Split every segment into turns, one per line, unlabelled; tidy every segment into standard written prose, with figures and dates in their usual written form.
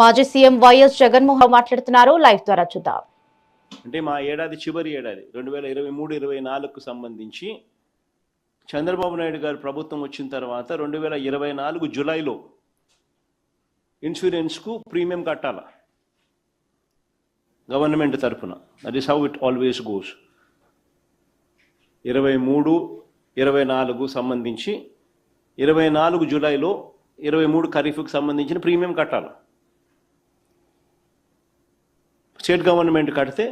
మాజీ CM YS Jaganmohan మాట్లాడుతున్నారు. Live ద్వారా చూద్దాం.
అంటే మా చివరి ఏడాది 2023-24కు సంబంధించి చంద్రబాబు నాయుడు గారు ప్రభుత్వం వచ్చిన తర్వాత 2024 జూలైలో ఇన్సూరెన్స్కు ప్రీమియం కట్టాల గవర్నమెంట్ తరఫున. That is how it always goes. 23-24 సంబంధించి 24 జూలైలో 23 ఖరీఫ్కు సంబంధించిన ప్రీమియం కట్టాలి. స్టేట్ గవర్నమెంట్ కడితే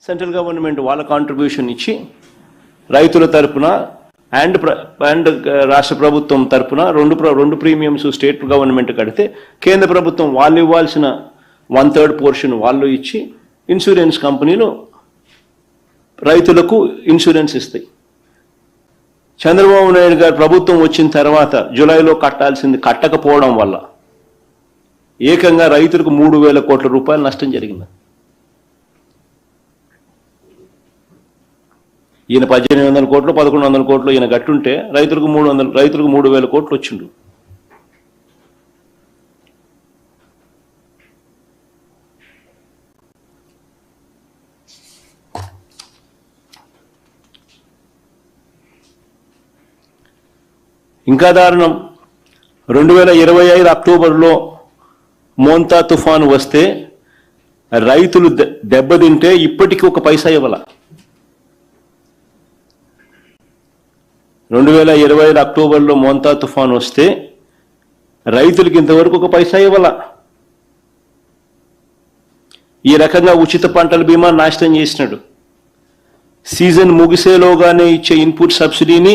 సెంట్రల్ గవర్నమెంట్ వాళ్ళ కాంట్రిబ్యూషన్ ఇచ్చి రైతుల తరపున అండ్ రాష్ట్ర ప్రభుత్వం తరపున రెండు ప్రీమియమ్స్ స్టేట్ గవర్నమెంట్ కడితే కేంద్ర ప్రభుత్వం వాళ్ళు ఇవ్వాల్సిన 1/3 పోర్షన్ వాళ్ళు ఇచ్చి ఇన్సూరెన్స్ కంపెనీలు రైతులకు ఇన్సూరెన్స్ ఇస్తాయి. చంద్రబాబు నాయుడు గారు ప్రభుత్వం వచ్చిన తర్వాత జూలైలో కట్టాల్సింది కట్టకపోవడం వల్ల ఏకంగా రైతులకు 3,000 కోట్ల రూపాయలు నష్టం జరిగింది. ఈయన 1,800 కోట్లు 1,100 కోట్లు ఈయన కట్టుంటే రైతులకు 3,000 కోట్లు వచ్చిండు. ఇంకా దారుణం, 2025 అక్టోబర్లో మోంతా తుఫాను వస్తే రైతులు దెబ్బతింటే ఇప్పటికీ ఒక పైసా ఇవ్వాల. 2025 అక్టోబర్లో మోంతా తుఫాను వస్తే రైతులకి ఇంతవరకు ఒక పైసా ఇవ్వాల. ఈ రకంగా ఉచిత పంటల బీమా నాశనం చేసినాడు. సీజన్ ముగిసేలోగానే ఇచ్చే ఇన్పుట్ సబ్సిడీని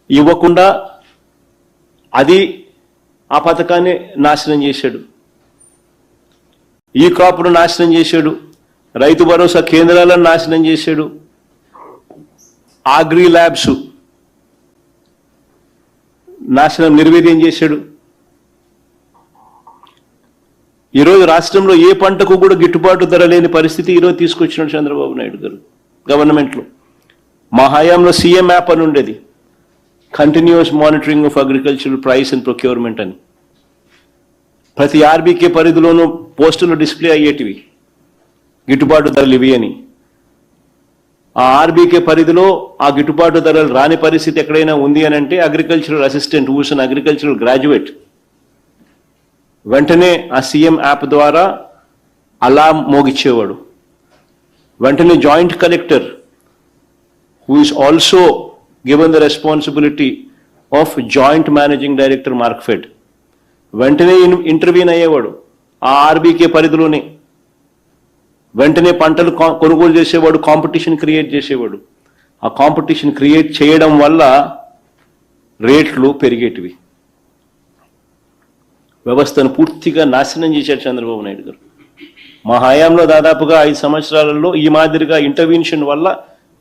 ఇవ్వకుండా ఆ పథకాన్ని నాశనం చేశాడు. ఈ క్రాప్ను నాశనం చేశాడు. రైతు భరోసా కేంద్రాలను నాశనం చేశాడు. అగ్రి ల్యాబ్స్ నాశనం నిర్వీర్యం చేశాడు. ఈరోజు రాష్ట్రంలో ఏ పంటకు కూడా గిట్టుబాటు ధర లేని పరిస్థితి ఈరోజు తీసుకొచ్చినాడు చంద్రబాబు నాయుడు గారు గవర్నమెంట్లో. మా హయాంలో సీఎం యాప్ అని ఉండేది, continuous monitoring of agricultural price and procurement అని. ప్రతి ఆర్బీకే పరిధిలోనూ పోస్టులు డిస్ప్లే అయ్యేటివి గిట్టుబాటు ధరలు ఇవి అని. ఆ ఆర్బీకే పరిధిలో ఆ గిట్టుబాటు ధరలు రాని పరిస్థితి ఎక్కడైనా ఉంది అని అంటే అగ్రికల్చరల్ అసిస్టెంట్ హూస్ అన్ అగ్రికల్చరల్ గ్రాడ్యుయేట్ వెంటనే ఆ సీఎం యాప్ ద్వారా అలాం మోగిచ్చేవాడు. వెంటనే joint collector who is also given the responsibility of joint managing director Markfed వెంటనే ఇంటర్వ్యూన్ అయ్యేవాడు. ఆ ఆర్బీకే పరిధిలోనే వెంటనే పంటలు కొనుగోలు చేసేవాడు, కాంపిటీషన్ క్రియేట్ చేసేవాడు. ఆ కాంపిటీషన్ క్రియేట్ చేయడం వల్ల రేట్లు పెరిగేటివి. వ్యవస్థను పూర్తిగా నాశనం చేశాడు చంద్రబాబు నాయుడు గారు. మా హయాంలో దాదాపుగా 5 సంవత్సరాలలో ఈ మాదిరిగా ఇంటర్వెన్షన్ వల్ల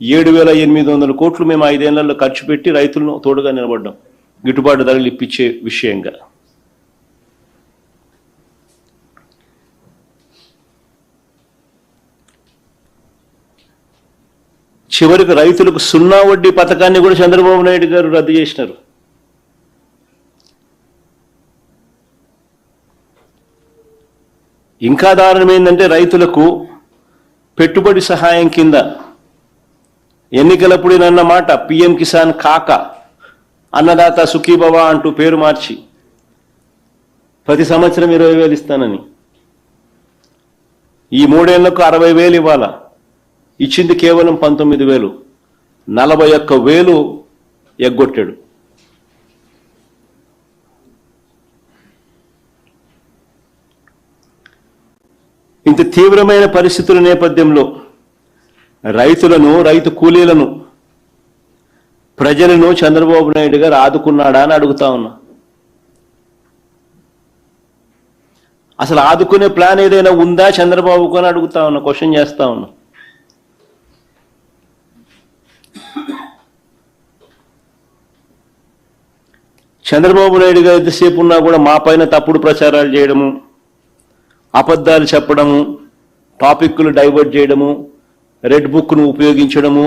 7,800 కోట్లు మేము 5 ఏళ్లలో ఖర్చు పెట్టి రైతులను తోడుగా నిలబడ్డాం గిట్టుబాటు ధరలు ఇప్పించే విషయంగా. చివరికి రైతులకు 0 వడ్డీ పథకాన్ని కూడా చంద్రబాబు నాయుడు గారు రద్దు చేసినారు. ఇంకా దారుణం ఏంటంటే రైతులకు పెట్టుబడి సహాయం కింద ఎన్నికలప్పుడేనన్న మాట పిఎం కిసాన్ కాక అన్నదాత సుఖీభవ అంటూ పేరు మార్చి ప్రతి సంవత్సరం 20,000 ఇస్తానని ఈ 3 ఏళ్లకు 60,000 ఇవ్వాలా. ఇచ్చింది కేవలం 19,000, 41,000 ఎగ్గొట్టాడు. ఇంత తీవ్రమైన పరిస్థితుల నేపథ్యంలో రైతులను, రైతు కూలీలను, ప్రజలను చంద్రబాబు నాయుడు గారు ఆదుకున్నాడా అని అడుగుతా ఉన్నా. అసలు ఆదుకునే ప్లాన్ ఏదైనా ఉందా చంద్రబాబుకు అని అడుగుతా ఉన్నా, క్వశ్చన్ చేస్తా ఉన్నా. చంద్రబాబు నాయుడు గారు ఎంతసేపు ఉన్నా కూడా మా పైన తప్పుడు ప్రచారాలు చేయడము, అబద్ధాలు చెప్పడము, టాపిక్లు డైవర్ట్ చేయడము, రెడ్ బుక్ను ఉపయోగించడము,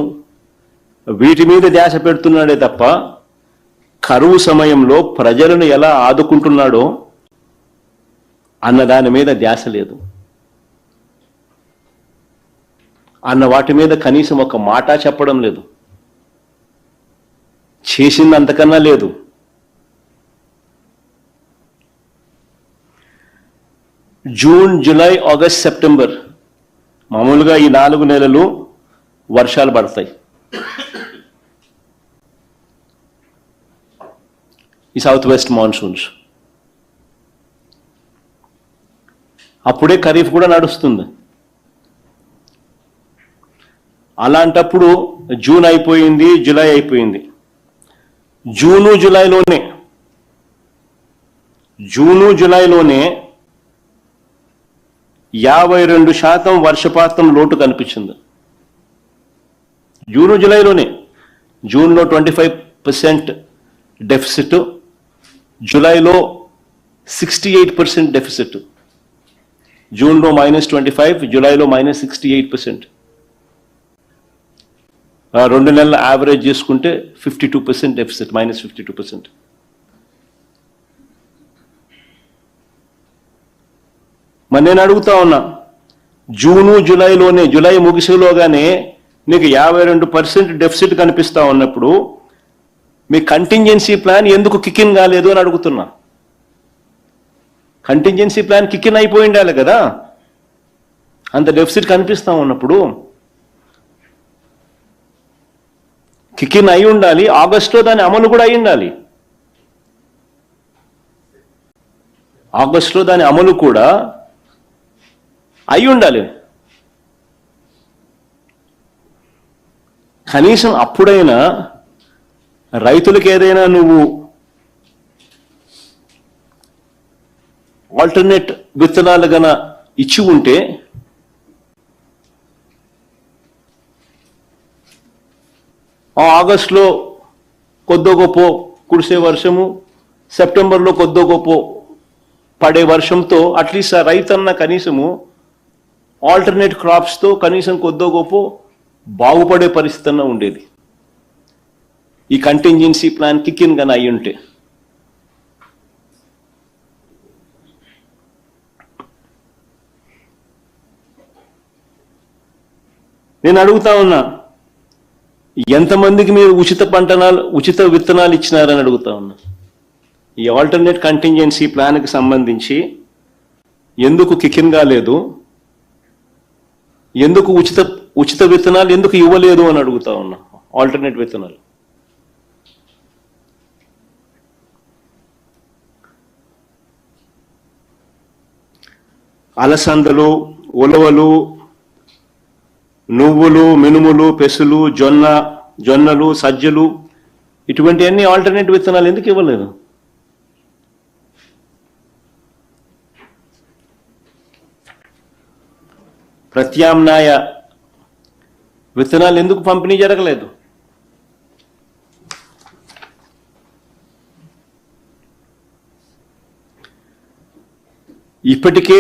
వీటి మీద ధ్యాస పెడుతున్నాడే తప్ప కరువు సమయంలో ప్రజలను ఎలా ఆదుకుంటున్నాడో అన్న దాని మీద ధ్యాస లేదు. అన్న వాటి మీద కనీసం ఒక మాట చెప్పడం లేదు. చేసింది అంతకన్నా లేదు. జూన్, జూలై, ఆగస్ట్, సెప్టెంబర్ మామూలుగా ఈ 4 నెలలు వర్షాలు పడతాయి. ఈ సౌత్ వెస్ట్ మాన్సూన్స్ అప్పుడే ఖరీఫ్ కూడా నడుస్తుంది. అలాంటప్పుడు జూన్ అయిపోయింది, జూలై అయిపోయింది. జూను జూలైలోనే 52% వర్షపాతం లోటు కనిపించింది. జూలైలోనే. జూన్లో 25% డెఫిసిట్, జూలైలో 68% డెఫిసిట్. జూన్లో -25, జూలైలో -68%. 2 నెలల యావరేజ్ చేసుకుంటే 52% డెఫిసిట్, -52%. మరి నేను అడుగుతా ఉన్నా, జూను జూలైలోనే, జూలై ముగిసేలోగానే నీకు 52% డెఫిసిట్ కనిపిస్తా ఉన్నప్పుడు మీ కంటింజెన్సీ ప్లాన్ ఎందుకు కికిన్ కాలేదు అని అడుగుతున్నా. కంటింజెన్సీ ప్లాన్ కికిన్ అయిపోయి ఉండాలి కదా, అంత డెఫిసిట్ కనిపిస్తా ఉన్నప్పుడు. కికిన్ అయి ఉండాలి, ఆగస్టులో దాని అమలు కూడా అయి ఉండాలి. ఆగస్టులో దాని అమలు కూడా అయి ఉండాలి. కనీసం అప్పుడైనా రైతులకు ఏదైనా నువ్వు ఆల్టర్నేట్ విత్తనాలు గన ఇచ్చి ఉంటే ఆగస్టులో కొద్దో గొప్ప కురిసే వర్షము, సెప్టెంబర్లో కొద్దో గొప్ప పడే వర్షంతో అట్లీస్ట్ ఆ రైతన్న కనీసము ఆల్టర్నేట్ క్రాప్స్తో కనీసం కొద్దో గొప్ప బాగుపడే పరిస్థితి అన్న ఉండేది. ఈ కంటింజెన్సీ ప్లాన్ కికిన్ గాని అయి ఉంటే. నేను అడుగుతా ఉన్నా, ఎంతమందికి మీరు ఉచిత విత్తనాలు ఇచ్చినారని అడుగుతా ఉన్నా. ఈ ఆల్టర్నేట్ కంటింజెన్సీ ప్లాన్కి సంబంధించి ఎందుకు కికిన్ కాలేదు, ఎందుకు ఉచిత విత్తనాలు ఎందుకు ఇవ్వలేదు అని అడుగుతా ఉన్నా. ఆల్టర్నేట్ విత్తనాలు అలసందలు, ఉలవలు, నువ్వులు, మినుములు, పెసులు, జొన్నలు, సజ్జలు, ఇటువంటి అన్ని ఆల్టర్నేట్ విత్తనాలు ఎందుకు ఇవ్వలేదు? ప్రత్యామ్నాయ విత్తనాలు ఎందుకు పంపిణీ జరగలేదు? ఇప్పటికే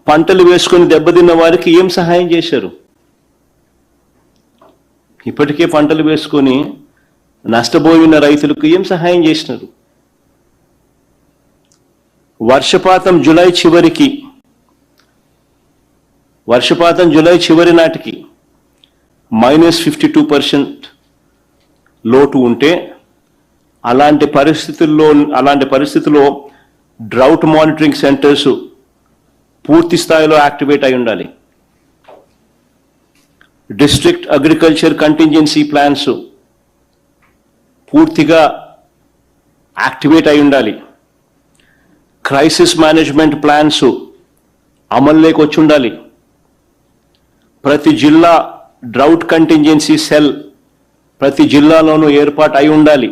పంటలు వేసుకొని దెబ్బతిన్న వారికి ఏం సహాయం చేశారు? ఇప్పటికే పంటలు వేసుకొని నష్టపోయిన రైతులకు ఏం సహాయం చేసినారు? వర్షపాతం జూలై చివరి నాటికి -52% లోటు ఉంటే, అలాంటి పరిస్థితుల్లో డ్రౌట్ మానిటరింగ్ సెంటర్స్ పూర్తి స్థాయిలో యాక్టివేట్ అయి ఉండాలి. డిస్ట్రిక్ట్ అగ్రికల్చర్ కంటింజెన్సీ ప్లాన్స్ పూర్తిగా యాక్టివేట్ అయి ఉండాలి. క్రైసిస్ మేనేజ్మెంట్ ప్లాన్స్ అమల్లోకి వచ్చి ఉండాలి. ప్రతి జిల్లా డ్రౌట్ కంటింజెన్సీ సెల్ ప్రతి జిల్లాలోనూ ఏర్పాటు అయి ఉండాలి.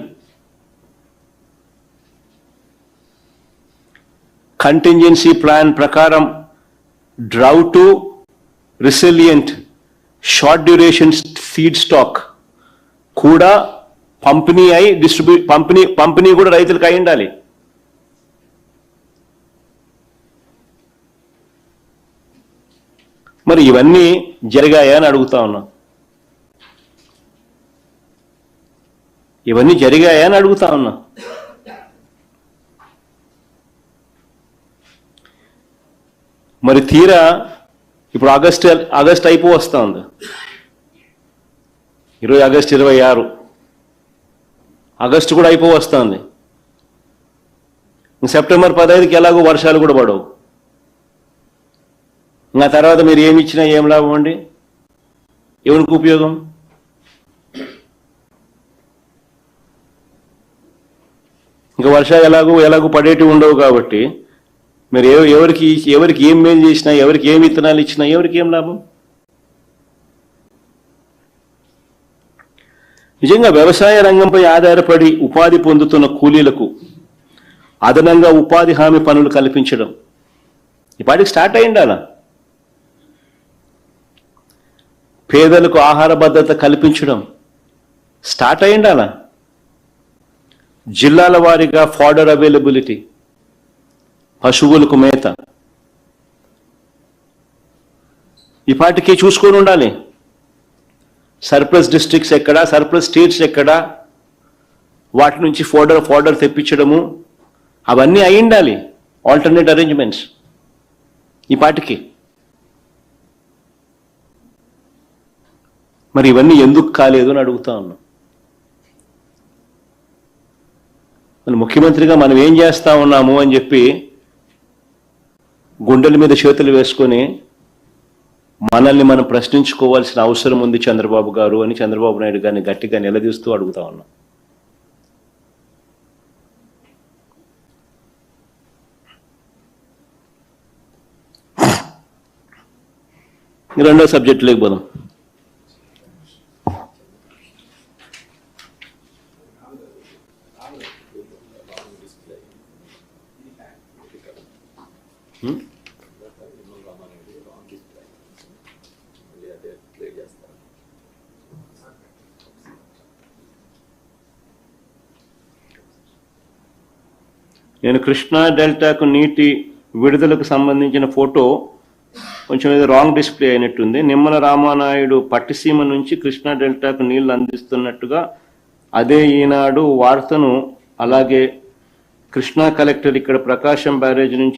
కంటింజెన్సీ ప్లాన్ ప్రకారం drought resilient short duration seed stock కూడా పంపిణీ కూడా రైతులకు అయి ఉండాలి. మరి ఇవన్నీ జరిగాయా అని అడుగుతా ఉన్నా. మరి తీరా ఇప్పుడు ఆగస్ట్ వస్తా ఉంది. ఈరోజు ఆగస్టు 26, ఆగస్టు కూడా వస్తుంది. సెప్టెంబర్ 15కి ఎలాగో వర్షాలు కూడా పడవు. ఇంకా తర్వాత మీరు ఏమి ఇచ్చినా ఏం లాభం అండి? ఎవరికి ఉపయోగం? ఇంకా వర్షాలు ఎలాగో పడేటివి ఉండవు కాబట్టి మీరు ఎవరికి ఏం మేలు చేసినా, ఎవరికి ఏం విత్తనాలు ఇచ్చినా ఎవరికి ఏం లాభం? నిజంగా వ్యవసాయ రంగంపై ఆధారపడి ఉపాధి పొందుతున్న కూలీలకు అదనంగా ఉపాధి హామీ పనులు కల్పించడం ఇప్పటికి స్టార్ట్ అయిండాలా? పేదలకు ఆహార భద్రత కల్పించడం స్టార్ట్ అయిండాలా? జిల్లాల వారీగా ఫాడర్ అవైలబిలిటీ, పశువులకు మేత ఇప్పటికీ చూసుకొని ఉండాలి. సర్ప్లస్ డిస్ట్రిక్ట్స్ ఎక్కడా, సర్ప్లస్ స్టేట్స్ ఎక్కడా, వాటి నుంచి ఫోడర్ తెప్పించడము అవన్నీ అయి ఉండాలి. ఆల్టర్నేట్ అరేంజ్మెంట్స్ ఈ పాటికి. మరి ఇవన్నీ ఎందుకు కాలేదు అని అడుగుతా ఉన్నాం. మన ముఖ్యమంత్రిగా మనం ఏం చేస్తా ఉన్నాము అని చెప్పి గుండెల మీద చేతులు వేసుకొని మనల్ని మనం ప్రశ్నించుకోవాల్సిన అవసరం ఉంది చంద్రబాబు గారు అని చంద్రబాబు నాయుడు గారిని గట్టిగా నిలదీస్తూ అడుగుతా ఉన్నాం. రెండో సబ్జెక్టులోకి పోదాం. నేను కృష్ణా డెల్టాకు నీటి విడుదలకు సంబంధించిన ఫోటో కొంచెం ఏదో రాంగ్ డిస్ప్లే అయినట్టుంది. నిమ్మల రామానాయుడు పట్టిసీమ నుంచి కృష్ణా డెల్టాకు నీళ్లు అందిస్తున్నట్టుగా అదే ఈనాడు వార్తను, అలాగే కృష్ణా కలెక్టర్ ఇక్కడ ప్రకాశం బ్యారేజ్ నుంచి